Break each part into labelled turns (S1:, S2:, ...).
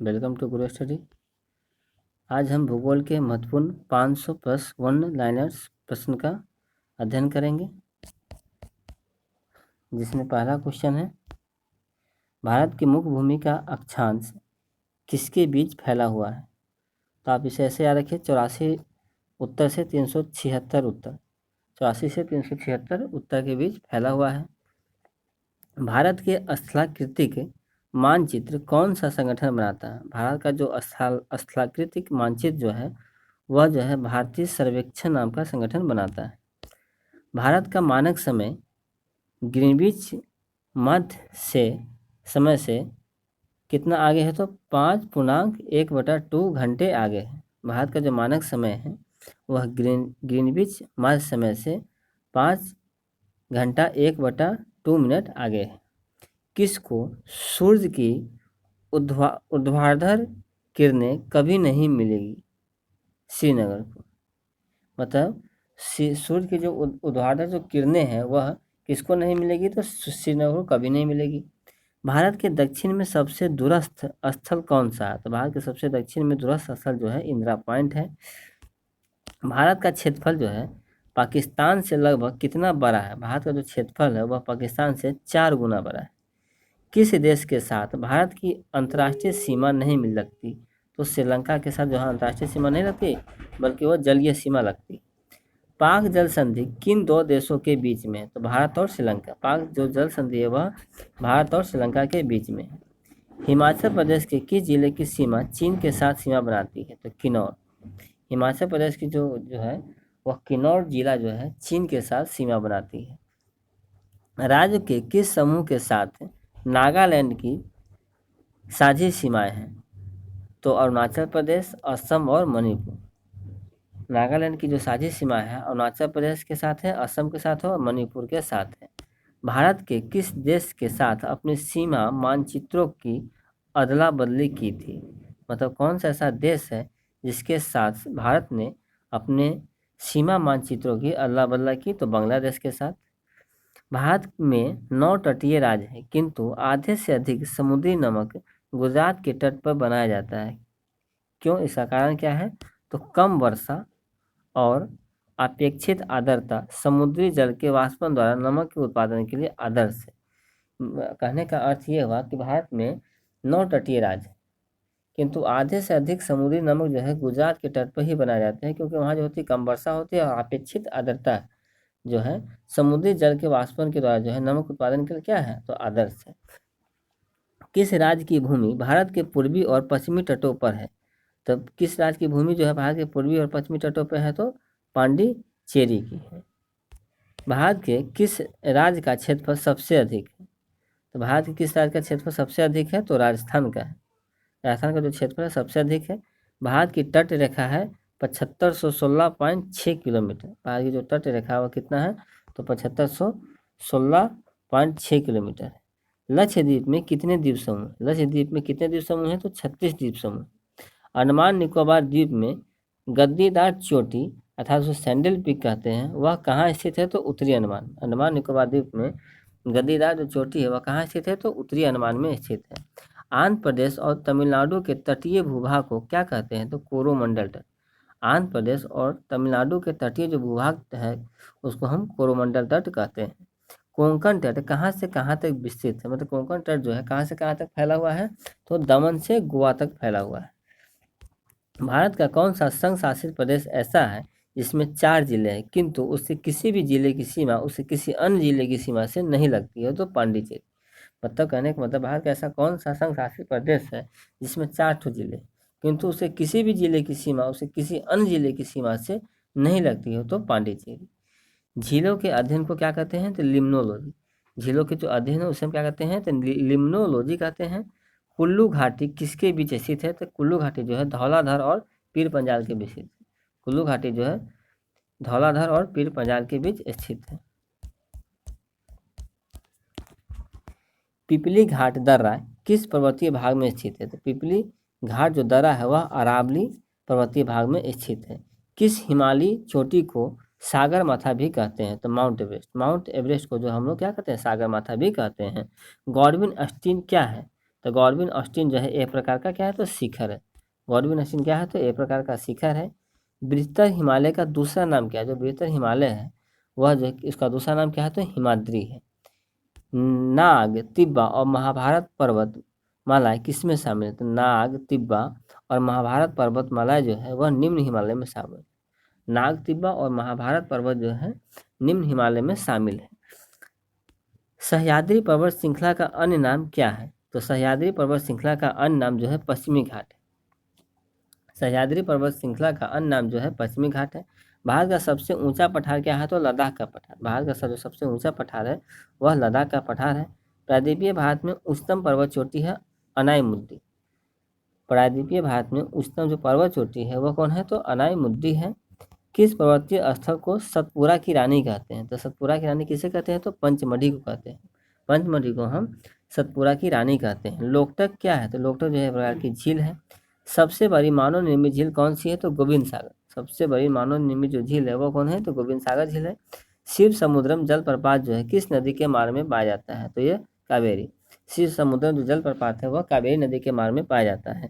S1: Welcome to Guru study. आज हम भूगोल के महत्वपूर्ण 500 प्लस वन लाइनर्स प्रश्न का अध्ययन करेंगे, जिसमें पहला क्वेश्चन है, भारत की मुख्य भूमि का अक्षांश किसके बीच फैला हुआ है? तो आप इसे ऐसे याद रखिए, 84 उत्तर से 376 उत्तर, 84 से 376 उत्तर के बीच फैला हुआ है। भारत के स्थलाकृतिक मानचित्र कौन सा संगठन बनाता है? भारत का जो स्थलाकृतिक मानचित्र जो है वह जो है भारतीय सर्वेक्षण नाम का संगठन बनाता है। भारत का मानक समय ग्रीनविच मध्य से समय से कितना आगे है? तो 5.1/2 घंटे आगे है। भारत का जो मानक समय है वह ग्रीनविच मध्य समय से 5 घंटा 1/2 मिनट आगे है। किसको सूर्य की ऊर्ध्वाधर किरणें कभी नहीं मिलेगी? श्रीनगर को। मतलब सूर्य की जो ऊर्ध्वाधर जो किरणें हैं वह किसको नहीं मिलेगी? तो श्रीनगर को कभी नहीं मिलेगी। भारत के दक्षिण में सबसे दूरस्थ स्थल कौन सा है? तो भारत के सबसे दक्षिण में दूरस्थ स्थल जो है इंदिरा पॉइंट है। भारत का क्षेत्रफल जो है पाकिस्तान से लगभग कितना बड़ा है? भारत का जो क्षेत्रफल है वह पाकिस्तान से 4 गुना बड़ा है। किस देश के साथ भारत की अंतर्राष्ट्रीय सीमा नहीं मिल लगती? तो श्रीलंका के साथ जो है अंतर्राष्ट्रीय सीमा नहीं लगती, बल्कि वह जलीय सीमा लगती। पाक जल संधि किन 2 देशों के बीच में है? तो भारत और श्रीलंका। पाक जो जल संधि है वह भारत और श्रीलंका के बीच में है। हिमाचल प्रदेश के किस जिले की सीमा चीन के साथ सीमा बनाती है? तो किन्नौर। हिमाचल प्रदेश की जो है वह किन्नौर जिला जो है चीन के साथ सीमा बनाती है। राज्य के किस समूह के साथ नागालैंड की साझी सीमाएं हैं? तो अरुणाचल प्रदेश, असम और मणिपुर। नागालैंड की जो साझी सीमा है अरुणाचल प्रदेश के साथ है, असम के साथ है और मणिपुर के साथ है। भारत के किस देश के साथ अपनी सीमा मानचित्रों की अदला बदली की थी? मतलब कौन सा ऐसा देश है जिसके साथ भारत ने अपने सीमा मानचित्रों की अदला बदला की? तो बांग्लादेश के साथ। भारत में 9 तटीय राज्य हैं, किंतु आधे से अधिक समुद्री नमक गुजरात के तट पर बनाया जाता है। क्यों? इसका कारण क्या है? तो कम वर्षा और अपेक्षित आर्द्रता समुद्री जल के वाष्पन द्वारा नमक के उत्पादन के लिए आदर्श है। कहने का अर्थ ये हुआ कि भारत में 9 तटीय राज्य हैं, किंतु आधे से अधिक समुद्री नमक जो है गुजरात के तट पर ही बनाए जाते हैं, क्योंकि वहाँ जो होती कम वर्षा होती है और अपेक्षित आर्द्रता जो है समुद्री जल के वाष्पन के द्वारा जो है नमक उत्पादन के लिए क्या है? तो आदर्श है। किस राज्य की भूमि भारत के पूर्वी और पश्चिमी तटों पर है? तब किस राज्य की भूमि जो है भारत के पूर्वी और पश्चिमी तटों पर है? तो पांडिचेरी की है। भारत के किस राज्य का क्षेत्रफल सबसे अधिक है? तो भारत के किस राज्य का क्षेत्रफल सबसे अधिक है? तो राजस्थान का है। राजस्थान का जो क्षेत्रफल है सबसे अधिक है। भारत की तट रेखा है 7516.6 किलोमीटर। भारत की जो तट रेखा है वह कितना है? तो 7516.6 किलोमीटर है। लक्षद्वीप में कितने द्वीप समूह? लक्षद्वीप में कितने द्वीप समूह है? तो 36 द्वीप समूह। अंडमान निकोबार द्वीप में गद्दीदार चोटी अर्थात उसे सैंडल पीक कहते हैं, वह कहाँ स्थित है? तो उत्तरी अंडमान। अंडमान निकोबार द्वीप में गद्दीदार जो चोटी है वह कहाँ स्थित है? तो उत्तरी अंडमान में स्थित है। आंध्र प्रदेश और तमिलनाडु के तटीय भूभाग को क्या कहते हैं? तो कोरोमंडल तट। आंध्र प्रदेश और तमिलनाडु के तटीय जो भूभाग है उसको हम कोरोमंडल तट कहते हैं। कोंकण तट कहाँ से कहाँ तक विस्तृत है? मतलब कोंकण तट जो है कहाँ से कहाँ तक फैला हुआ है? तो दमन से गोवा तक फैला हुआ है। भारत का कौन सा संघ शासित प्रदेश ऐसा है जिसमें 4 जिले हैं, किंतु उससे किसी भी जिले की सीमा उससे किसी अन्य जिले की सीमा से नहीं लगती है? तो पांडिचेरी। मतलब कहने का मतलब भारत का ऐसा कौन सा संघ शासित प्रदेश है जिसमें 4 जिले, किंतु उसे किसी भी जिले की सीमा उसे किसी अन्य जिले की सीमा से नहीं लगती है? तो पांडिचेरी। झीलों के अध्ययन को क्या कहते हैं? तो लिम्नोलॉजी। झीलों के जो अध्ययन है उसे हम क्या कहते हैं? तो लिम्नोलॉजी कहते हैं। कुल्लू घाटी किसके बीच स्थित है? तो कुल्लू घाटी जो है धौलाधर और पीर पंजाल के बीच स्थित है। कुल्लू घाटी जो है धौलाधर और पीर पंजाल के बीच स्थित है। पिपली घाट दर्रा किस पर्वतीय भाग में स्थित है? तो पिपली घाट जो दर्रा है वह अरावली पर्वतीय भाग में स्थित है। किस हिमालयी चोटी को सागर माथा भी कहते हैं? तो माउंट एवरेस्ट। माउंट एवरेस्ट को जो हम लोग क्या कहते हैं? सागर माथा भी कहते हैं। गॉडविन अस्टीन क्या है? तो गॉडविन ऑस्टिन जो है एक प्रकार का क्या है तो शिखर है। गॉडविन ऑस्टिन क्या है तो एक प्रकार का शिखर है। बृहत्तर हिमालय का दूसरा नाम क्या है, जो बृहत्तर हिमालय है वह जो है इसका दूसरा नाम क्या है तो हिमाद्री है। नाग, तिब्बा और महाभारत पर्वत मालाएं किसमें शामिल है, तो नाग, तिब्बा और महाभारत पर्वतमालाएं जो है वह निम्न हिमालय में शामिल है। नाग, तिब्बा और महाभारत पर्वत जो है निम्न हिमालय में शामिल है। सह्याद्री पर्वत श्रृंखला का अन्य नाम क्या है, तो सह्याद्री पर्वत श्रृंखला का अन्य नाम जो है पश्चिमी घाट है। सह्याद्री पर्वत श्रृंखला का अन्य नाम जो है पश्चिमी घाट है। भारत का सबसे ऊंचा पठार क्या है तो लद्दाख का पठार। भारत का सबसे ऊंचा पठार है वह लद्दाख का पठार है। प्रायद्वीपीय भारत में उच्चतम पर्वत चोटी है अनाईमुद्दी। प्रायद्वीपीय भारत में उच्चतम जो पर्वत चोटी है वह कौन है तो अनाईमुद्दी है। किस पर्वतीय स्थल को सतपुरा की रानी कहते हैं, तो सतपुरा की रानी किसे कहते हैं तो पंचमढ़ी को कहते हैं। पंचमढ़ी को हम सतपुरा की रानी कहते हैं। लोकटक क्या है, तो लोकटक जो है एक प्रकार की झील है। सबसे बड़ी मानव निर्मित झील कौन सी है तो गोविंद सागर। सबसे बड़ी मानव निर्मित जो झील है वो कौन है तो गोविंद सागर झील है। शिव समुद्रम जलप्रपात जो है किस नदी के मार्ग में पाया जाता है, तो ये कावेरी। शिव समुद्रम जो जलप्रपात है वह कावेरी नदी के मार्ग में पाया जाता है।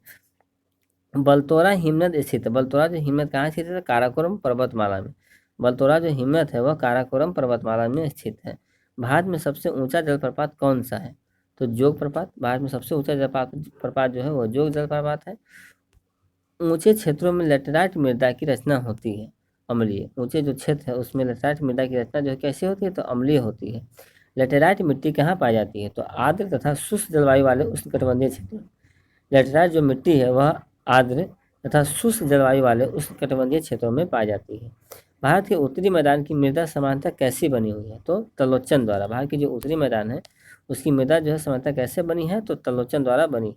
S1: बलतोरा हिमनद स्थित है। बलतोरा जो हिमनद कहाँ स्थित है, काराकोरम पर्वतमाला में। बलतोरा जो हिमनद है वह काराकोरम पर्वतमाला में स्थित है। भारत में सबसे ऊंचा जलप्रपात कौन सा है, तो जोग प्रपात। भारत में सबसे ऊंचा जलप्रपात जो है वह जोग जलप्रपात है। ऊंचे क्षेत्रों में लेटेराइट मृदा की रचना होती है अम्लीय। ऊंचे जो क्षेत्र है उसमें लेटेराइट मृदा की रचना जो है कैसे होती है तो अम्लीय होती है। लेटेराइट मिट्टी कहाँ पाई जाती है, तो आर्द्र तथा शुष्क जलवायु वाले उष्णकटिबंधीय क्षेत्र। लेटेराइट जो मिट्टी है वह आर्द्र तथा शुष्क जलवायु वाले उष्णकटिबंधीय क्षेत्रों में पाई जाती है। भारत के उत्तरी मैदान की मृदा समानता कैसी बनी हुई है, तो तलोचन द्वारा। भारत की जो उत्तरी मैदान है उसकी मृदा जो है समानता कैसे बनी है तो तलोचन द्वारा बनी।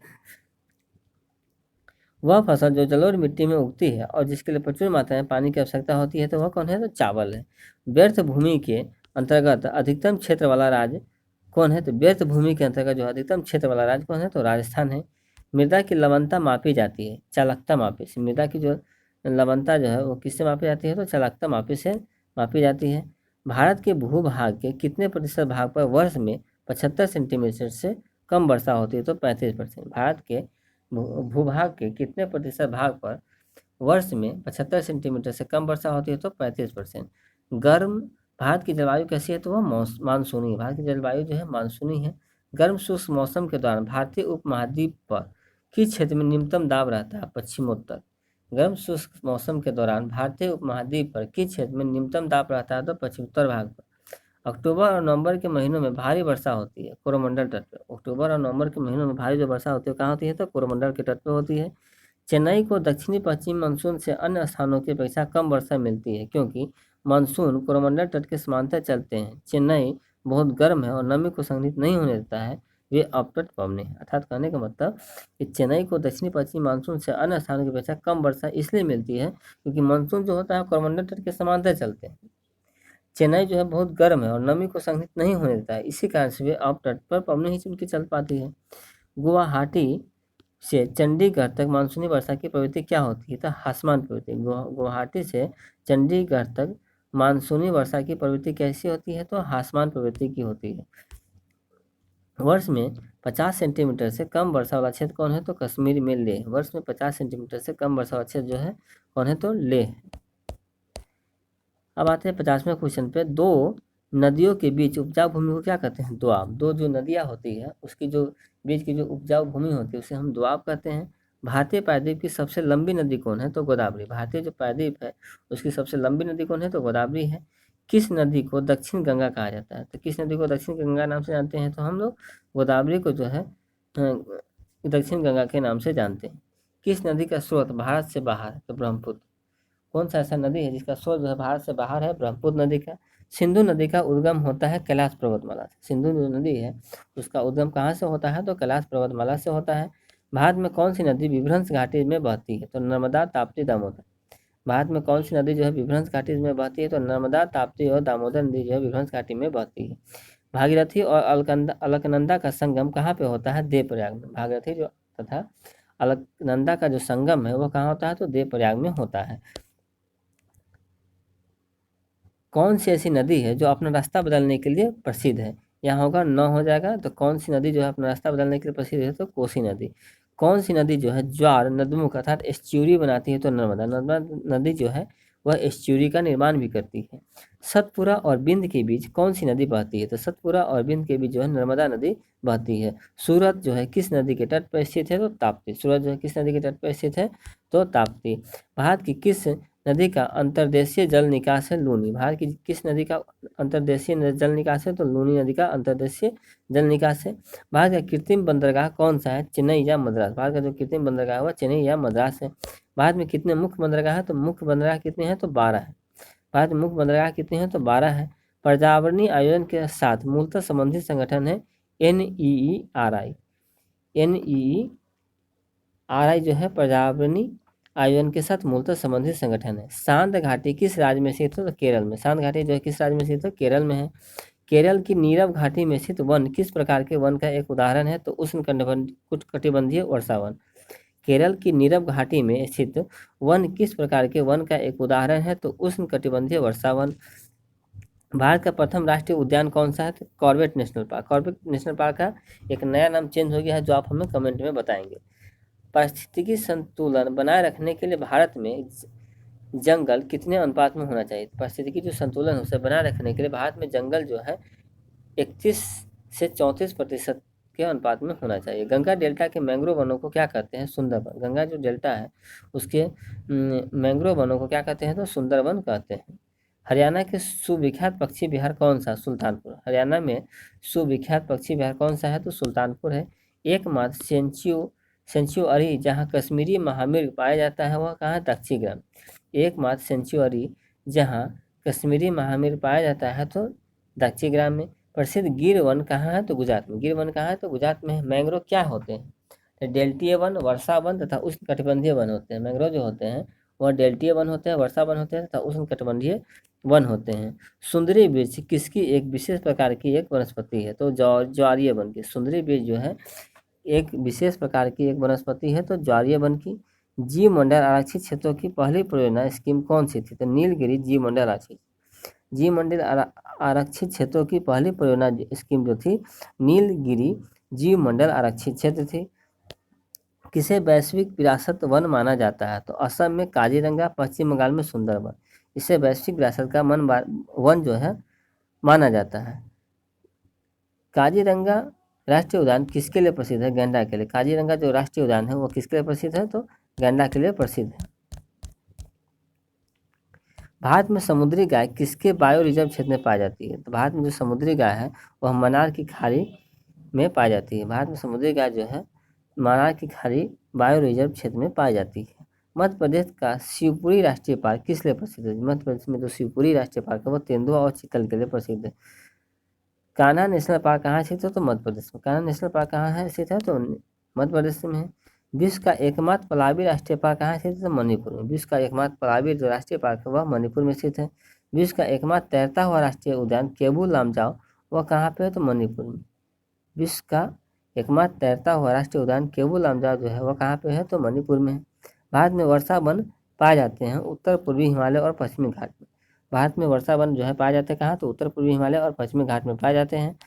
S1: वह फसल जो जलोढ़ मिट्टी में उगती है और जिसके लिए प्रचुर मात्रा में पानी की आवश्यकता होती है तो वह कौन है तो चावल है। व्यर्थ भूमि के अंतर्गत अधिकतम क्षेत्र वाला राज्य कौन है, तो व्यर्थ भूमि के अंतर्गत जो अधिकतम क्षेत्र वाला राज्य कौन है तो राजस्थान है। मृदा की लवणता मापी जाती है चालकता मापी से। मृदा की जो लवणता जो है वो किससे मापी जाती है तो चालकता मापी से मापी जाती है। भारत के भूभाग के कितने प्रतिशत भाग पर वर्ष में 75 सेंटीमीटर से कम वर्षा होती है, तो 35%। भारत के भूभाग के कितने प्रतिशत भाग पर वर्ष में 75 सेंटीमीटर से कम वर्षा होती है, तो 35%। गर्म भारत की जलवायु कैसी है तो वह मानसूनी है। भारत की जलवायु जो है मानसूनी है। गर्म शुष्क मौसम के दौरान भारतीय उपमहाद्वीप पर किस क्षेत्र में न्यूनतम दाब रहता है, पश्चिमोत्तर। गर्म शुष्क मौसम के दौरान भारतीय उपमहाद्वीप पर किस क्षेत्र में न्यूनतम दाब रहता है, तो पश्चिमोत्तर भाग पर। अक्टूबर और नवंबर के महीनों में भारी वर्षा होती है कोरोमंडल तट पर। अक्टूबर और नवंबर के महीनों में भारी जो वर्षा होती है कहाँ होती है तो कोरोमंडल के तट पर होती है। चेन्नई को दक्षिणी पश्चिमी मानसून से अन्य स्थानों की अपेक्षा कम वर्षा मिलती है क्योंकि मानसून कोरोमंडल तट के समांतर चलते हैं। चेन्नई बहुत गर्म है और नमी को संग्रहित नहीं होने देता है, वे अपतट पवने हैं। अर्थात कहने का मतलब कि चेन्नई को दक्षिणी पश्चिमी मानसून से अन्य स्थानों की अपेक्षा कम वर्षा इसलिए मिलती है क्योंकि मानसून जो होता है कोरोमंडल तट के समांतर चलते हैं। चेन्नई जो है बहुत गर्म है और नमी को संग्रहित नहीं होने देता है, इसी कारण से वे अपतट पर पवने ही उनकी चल पाती है। गुवाहाटी से चंडीगढ़ तक मानसूनी वर्षा की प्रवृत्ति क्या होती है, तो हासमान प्रवृत्ति। गुवाहाटी से चंडीगढ़ तक मानसूनी वर्षा की प्रवृत्ति कैसी होती है, तो हासमान प्रवृत्ति की होती है। वर्ष में 50 सेंटीमीटर से कम वर्षा वाला क्षेत्र कौन है, तो कश्मीर में लेह। वर्ष में 50 सेंटीमीटर से कम वर्षा वाला क्षेत्र जो है कौन है, तो लेह। अब आते हैं 50वें क्वेश्चन पे। दो नदियों के बीच उपजाऊ भूमि को क्या कहते हैं, दोआब। दो जो नदियाँ होती है उसकी जो बीच की जो उपजाऊ भूमि होती है उसे हम दोआब कहते हैं। भारतीय प्रायद्वीप की सबसे लंबी नदी कौन है, तो गोदावरी। भारतीय जो प्रायद्वीप है उसकी सबसे लंबी नदी कौन है, तो गोदावरी है। किस नदी को दक्षिण गंगा कहा जाता है, तो किस नदी को दक्षिण गंगा नाम से जानते हैं, तो हम लोग गोदावरी को जो है दक्षिण गंगा के नाम से जानते हैं। किस नदी का स्रोत भारत से बाहर है, तो ब्रह्मपुत्र। कौन सा ऐसा नदी है जिसका स्रोत जो है भारत से बाहर है, ब्रह्मपुत्र नदी का। सिंधु नदी का उद्गम होता है कैलाश पर्वतमाला से। सिंधु जो नदी है उसका उद्गम कहाँ से होता है, तो कैलाश पर्वतमाला से होता है। भारत में कौन सी नदी विभ्रंश घाटी में बहती है, तो नर्मदा, ताप्ती, दामोदर। भारत में कौन सी नदी जो है विभ्रंश घाटी में बहती है, तो नर्मदा, ताप्ती और दामोदर नदी जो है विभ्रंश घाटी में बहती है। भागीरथी और अलकनंदा का संगम कहाँ पे होता है, देवप्रयाग में। भागीरथी जो तथा अलकनंदा का जो संगम है वो कहाँ होता है, तो देवप्रयाग में होता है। कौन सी ऐसी नदी है जो अपना रास्ता बदलने के लिए प्रसिद्ध है, यहाँ होगा 9 हो जाएगा। तो कौन सी नदी जो है अपना रास्ता बदलने के लिए प्रसिद्ध है? तो कोसी नदी। कौन सी नदी जो है ज्वार नदमुख अर्थात एस्च्यूरी बनाती है? तो नर्मदा। नर्मदा नदी जो है वह एस्च्यूरी का निर्माण भी करती है। सतपुरा और बिंद के बीच कौन सी नदी बहती है? तो सतपुरा और बिंद के बीच जो है नर्मदा नदी बहती है। सूरत जो है किस नदी के तट पर स्थित है? तो ताप्ती। सूरत जो है किस नदी के तट पर स्थित है? तो ताप्ती। भारत की किस नदी का अंतर्देशीय जल निकास है? लूनी। भारत की किस नदी का अंतर्देशीय जल निकास है? तो लूनी नदी का अंतर्देशीय जल निकास है। भारत का कृत्रिम बंदरगाह कौन सा है? चेन्नई या मद्रास। भारत का जो कृत्रिम बंदरगाह है वह चेन्नई या मद्रास है। भारत में कितने मुख्य बंदरगाह है? तो मुख्य बंदरगाह कितने हैं? तो 12 है। भारत में मुख्य बंदरगाह कितने हैं? तो 12 है। पर्यावरणीय आयोजन के साथ मूलतः संबंधित संगठन है NEERI। NEERI जो है पर्यावरणीय आयोजन के साथ मूलतः संबंधित संगठन है। शांत घाटी किस राज्य में स्थित है? तो केरल में। शांत घाटी जो है किस राज्य में स्थित है? केरल में है। केरल की नीरव घाटी में स्थित वन किस प्रकार के वन का एक उदाहरण है? तो उष्णकटिबंधीय वर्षावन। केरल की नीरव घाटी में स्थित वन किस प्रकार के वन का एक उदाहरण है? तो उष्णकटिबंधीय वर्षावन। भारत का प्रथम राष्ट्रीय उद्यान कौन सा है? तो Corbett national park. Corbett national park का एक नया नाम चेंज हो गया है जो आप हमें कमेंट में बताएंगे। पारिस्थितिकी संतुलन बनाए रखने के लिए भारत में जंगल कितने अनुपात में होना चाहिए? पारिस्थितिकी जो संतुलन है उसे बनाए रखने के लिए भारत में जंगल जो है 31 से 34% के अनुपात में होना चाहिए। गंगा डेल्टा के मैंग्रोव वनों को क्या कहते हैं? सुंदरवन। गंगा जो डेल्टा है उसके मैंग्रोव वनों को क्या कहते हैं? तो सुंदरवन कहते हैं। हरियाणा के सुविख्यात पक्षी विहार कौन सा? सुल्तानपुर। हरियाणा में सुविख्यात पक्षी विहार कौन सा है? तो सुल्तानपुर है। एकमात्र सेंचुअरी जहाँ कश्मीरी महामिर्ग पाया जाता है वह कहाँ है? दक्षिग्राम। एकमात्र सेंचुअरी जहाँ कश्मीरी महामिर्ग पाया जाता है तो दक्षिग्राम में। प्रसिद्ध गिर वन कहाँ है? तो गुजरात में। गिर वन कहाँ है? तो गुजरात में है। मैंग्रोव क्या होते हैं? तो डेल्टीय वन, वर्षा वन तथा उष्णकटिबंधीय वन होते हैं। मैंग्रोव जो होते हैं वह डेल्टीय वन होते हैं, वर्षा वन होते हैं तथा उष्णकटिबंधीय वन होते हैं। सुंदरी वृक्ष किसकी एक विशेष प्रकार की एक वनस्पति है? तो ज्वारीय वन की। सुंदरी वृक्ष जो है एक विशेष प्रकार की एक वनस्पति है तो ज्वारीय वन की। जीव मंडल आरक्षित क्षेत्रों की पहली परियोजना स्कीम कौन सी थी? तो नीलगिरी जीव मंडल आरक्षित। जीव मंडल आरक्षित क्षेत्रों की पहली परियोजना स्कीम जो थी नीलगिरी जीव मंडल आरक्षित क्षेत्र थी। किसे वैश्विक विरासत वन माना जाता है? तो असम में काजीरंगा, पश्चिम बंगाल में सुंदरवन। इसे वैश्विक विरासत का वन जो है माना जाता है। काजीरंगा राष्ट्रीय उद्यान किसके लिए प्रसिद्ध है? गैंडा के लिए। काजीरंगा जो राष्ट्रीय उद्यान है वो किसके लिए प्रसिद्ध है? तो गैंडा के लिए प्रसिद्ध है। भारत में समुद्री गाय किसके बायो रिजर्व क्षेत्र में पाई जाती है? तो भारत में जो समुद्री गाय है वह मन्नार की खाड़ी में पाई जाती है। भारत में समुद्री गाय जो है मन्नार की खाड़ी बायो रिजर्व क्षेत्र में पाई जाती है। मध्य प्रदेश का शिवपुरी राष्ट्रीय पार्क किस लिए प्रसिद्ध है? मध्य प्रदेश में जो शिवपुरी राष्ट्रीय पार्क है वो तेंदुआ और चीतल के लिए प्रसिद्ध है। कान्हा नेशनल पार्क कहाँ स्थित है? तो मध्य प्रदेश में। कान्हा नेशनल पार्क कहाँ है स्थित है? तो मध्य प्रदेश में है। विश्व का एकमात्र पलावी राष्ट्रीय पार्क कहाँ स्थित है? तो मणिपुर में। विश्व का एकमात्र पलावी जो राष्ट्रीय पार्क है वह मणिपुर में स्थित है। विश्व का एकमात्र तैरता हुआ राष्ट्रीय उद्यान केबू लामजाओ वह कहाँ पे है? तो मणिपुर में। विश्व का एकमात्र तैरता हुआ राष्ट्रीय उद्यान केबू लामजाओ जो है वह कहाँ पे है? तो मणिपुर में है। भारत में वर्षा वन पाए जाते हैं उत्तर पूर्वी हिमालय और पश्चिमी घाट में। भारत में वर्षा वन जो है पाए जाते हैं कहाँ? तो उत्तर पूर्वी हिमालय और पश्चिमी घाट में पाए जाते हैं।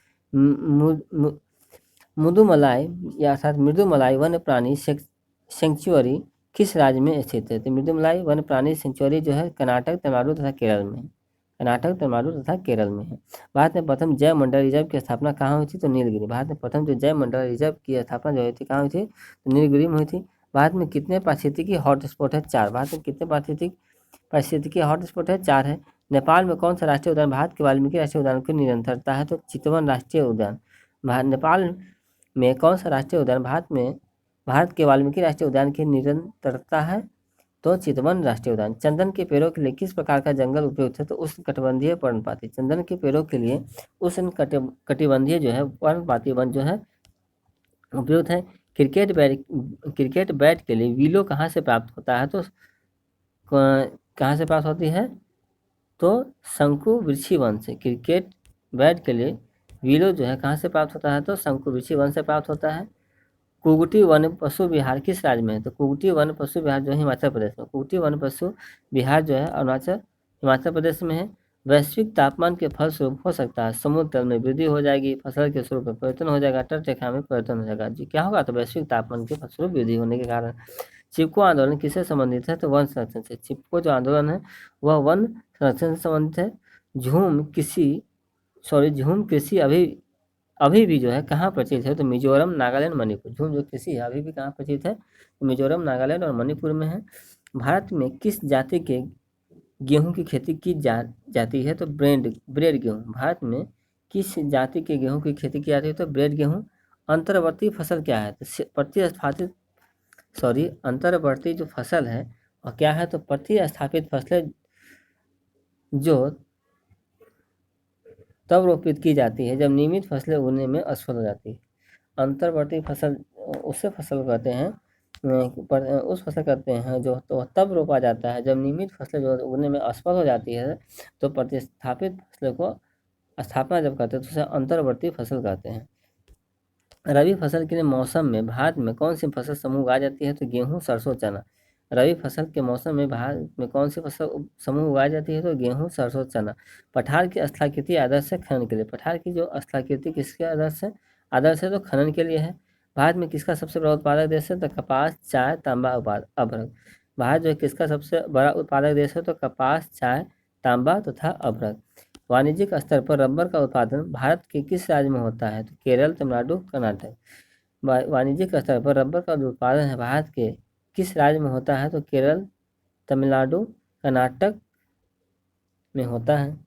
S1: मुदुमलाई या अर्थात मृदुमलाई वन्य प्राणी सेंचुरी किस राज्य में स्थित है? तो मृदुमलाई वन्य प्राणी सेंचुरी जो है कर्नाटक, तमिलनाडु तथा केरल में है। कर्नाटक, तमिलनाडु तथा केरल में है। भारत में प्रथम जैव मंडल रिजर्व की स्थापना कहाँ हुई थी? तो नीलगिरी। भारत में प्रथम जो जैव मंडल रिजर्व की स्थापना जो हुई थी कहाँ हुई थी? तो नीलगिरी में हुई थी। भारत में कितने पारिस्थितिकी हॉटस्पॉट है? 4। भारत में कितने पारिस्थितिकी हॉटस्पॉट है? 4 है। नेपाल में कौन सा राष्ट्रीय उद्यान भारत के वाल्मीकि राष्ट्रीय उद्यान की निरंतरता है? तो चितवन राष्ट्रीय उद्यान। नेपाल में कौन सा राष्ट्रीय उद्यान भारत के वाल्मीकि राष्ट्रीय उद्यान की निरंतरता है? तो चितवन राष्ट्रीय उद्यान। चंदन के पेड़ों के लिए किस प्रकार का जंगल उपयुक्त है? तो उष्णकटिबंधीय पर्णपाती। चंदन के पेड़ों के लिए उष्णकटिबंधीय जो है पर्णपाती वन जो है उपयुक्त है। क्रिकेट बैट के लिए विलो कहाँ से प्राप्त होता है? तो कहाँ से प्राप्त होती है? तो शंकुवृक्षी वन से। क्रिकेट बैट के लिए विलो जो है कहाँ से प्राप्त होता है? तो शंकुवृक्षी वन से प्राप्त होता है। कुगटी वन पशु विहार किस राज्य में है? तो कुगटी वन पशु विहार जो है हिमाचल प्रदेश में। कुगटी वन पशु विहार जो है हिमाचल प्रदेश में है। वैश्विक तापमान के फलस्वरूप हो सकता है समुद्र तल में वृद्धि हो जाएगी, फसल के स्वरूप में परिवर्तन हो जाएगा, तट रेखा में परिवर्तन हो जाएगा। जी क्या होगा? तो वैश्विक तापमान के फलस्वरूप वृद्धि होने के कारण। चिपको आंदोलन किससे संबंधित है? तो वन संरक्षण से। चिपको जो आंदोलन है वह वन संरक्षण से संबंधित है। झूम कृषि अभी भी जो है कहाँ प्रचलित है? तो मिजोरम, नागालैंड, मणिपुर। झूम जो कृषि है अभी भी कहाँ प्रचलित है? तो मिजोरम, नागालैंड और मणिपुर में है। भारत में किस जाति के गेहूं की खेती की जाती है? तो ब्रेड गेहूं। भारत में किस जाति के गेहूं की खेती की जाती है? तो ब्रेड गेहूं। अंतर्वर्ती फसल क्या है? तो अंतर्वर्ती जो फसल है और क्या है? तो प्रतिस्थापित फसलें जो तब रोपित की जाती है जब नियमित फसलें उगने में असफल हो जाती है। अंतर्वर्ती फसल उससे फसल कहते हैं उस फसल कहते हैं जो तो तब रोपा जाता है जब नियमित फसलें जो उगने में असफल हो जाती है। तो प्रतिस्थापित फसलों को स्थापना जब करते हैं तो उसे अंतर्वर्ती फसल कहते हैं। रबी फसल के लिए मौसम में भारत में कौन सी फसल समूह उगाई जाती है? तो गेहूं, सरसों, चना। रबी फसल के मौसम में भारत में कौन सी फसल समूह उगाई जाती है? तो गेहूं, सरसों, चना। पठार की स्थलाकृति आदर्श है खनन के लिए। पठार की जो स्थलाकृति किसके आदर्श है? आदर्श है तो खनन के लिए है। भारत में किसका सबसे बड़ा उत्पादक देश है? तो कपास, चाय, तांबा, अभ्रक। भारत जो है किसका सबसे बड़ा उत्पादक देश है? तो कपास, चाय, तांबा तथा अभ्रक। वाणिज्यिक स्तर पर रबर का उत्पादन भारत के किस राज्य में होता है? तो केरल, तमिलनाडु, कर्नाटक। वाणिज्यिक स्तर पर रबर का जो उत्पादन है भारत के किस राज्य में होता है? तो केरल, तमिलनाडु, कर्नाटक में होता है।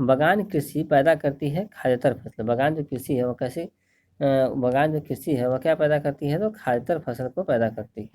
S1: बगान कृषि पैदा करती है खाद्येतर फसल। बगान जो कृषि है वह क्या पैदा करती है? तो खाद्येतर फसल को पैदा करती है।